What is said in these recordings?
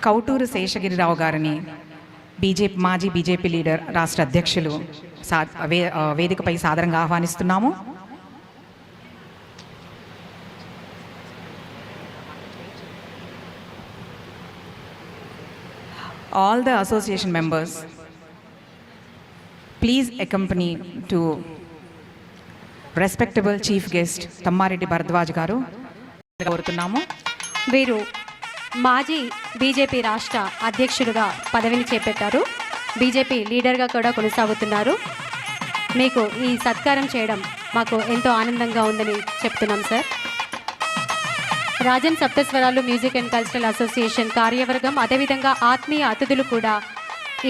కౌటూరు శేషగిరిరావు గారిని మాజీ BJP leader, రాష్ట్ర అధ్యక్షులు వేదికపై సాదరంగా ఆహ్వానిస్తున్నాము. All the association members, please accompany to respectable chief guest Tammareddy Bharadwaj గారు కోరుతున్నాము. వీరు మాజీ బీజేపీ రాష్ట్ర అధ్యక్షులుగా పదవిని చేపట్టారు. బీజేపీ లీడర్గా కూడా కొనసాగుతున్నారు. మీకు ఈ సత్కారం చేయడం మాకు ఎంతో ఆనందంగా ఉందని చెప్తున్నాం సార్. Rajan Saptaswaralu music and cultural association కార్యవర్గం, అదేవిధంగా ఆత్మీయ అతిథులు కూడా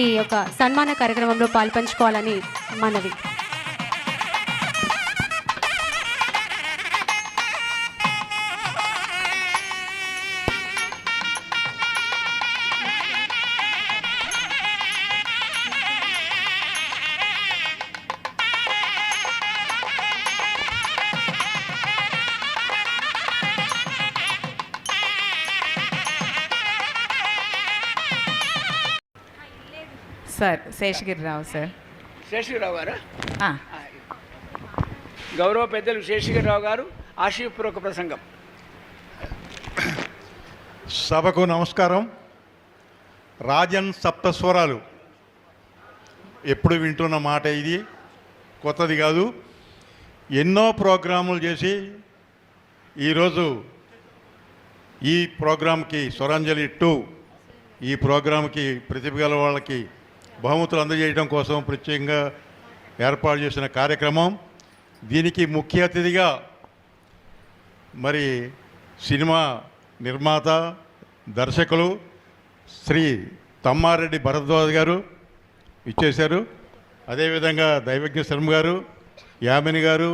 ఈ యొక్క సన్మాన కార్యక్రమంలో పాల్పంచుకోవాలని మనవి. Sir Seshagiri Rao sir. శేషగిరిరావు గారు, గౌరవ పెద్దలు శేషగిరిరావు గారు ఆశీర్వపూర్వక ప్రసంగం. సభకు నమస్కారం. రాజన్ సప్తస్వరాలు ఎప్పుడు వింటున్న మాట, ఇది కొత్తది కాదు. ఎన్నో ప్రోగ్రాములు చేసి ఈరోజు ఈ ప్రోగ్రాంకి స్వరాంజలి 2 ఈ ప్రోగ్రాంకి ప్రతిభ గల వాళ్ళకి బహుమతులు అందజేయడం కోసం ప్రత్యేకంగా ఏర్పాటు చేసిన కార్యక్రమం. దీనికి ముఖ్య అతిథిగా మరి సినిమా నిర్మాత, దర్శకులు శ్రీ తమ్మారెడ్డి భరద్వాజ్ గారు ఇచ్చేశారు. అదేవిధంగా దైవజ్ఞ శర్మ గారు, యామిని గారు,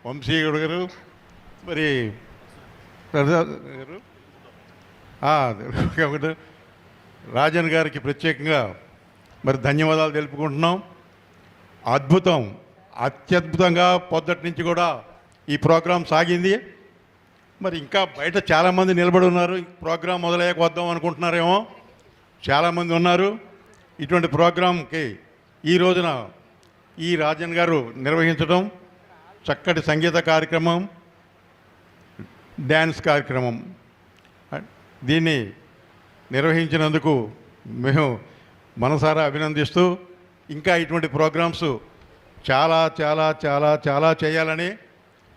వంశీయుడు గారు, మరి ప్రసాద్ గారు, రాజన్ గారికి ప్రత్యేకంగా మరి ధన్యవాదాలు తెలుపుకుంటున్నాం. అద్భుతం, అత్యద్భుతంగా పొద్దుటి నుంచి కూడా ఈ ప్రోగ్రాం సాగింది. మరి ఇంకా బయట చాలామంది నిలబడి ఉన్నారు. ప్రోగ్రాం మొదలయ్యాక వద్దాం అనుకుంటున్నారేమో, చాలామంది ఉన్నారు. ఇటువంటి ప్రోగ్రాంకి ఈ రోజున ఈ రాజన్ గారు నిర్వహించడం, చక్కటి సంగీత కార్యక్రమం, డ్యాన్స్ కార్యక్రమం, దీన్ని నిర్వహించినందుకు మేము మనసారా అభినందిస్తూ ఇంకా ఇటువంటి ప్రోగ్రామ్స్ చాలా చాలా చాలా చాలా చేయాలని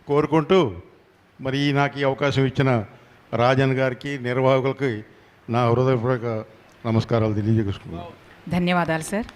కోరుకుంటూ మరి నాకు ఈ అవకాశం ఇచ్చిన రాజన్ గారికి, నిర్వాహకులకి నా హృదయపూర్వక నమస్కారాలు తెలియజేసుకున్నాను. ధన్యవాదాలు సార్.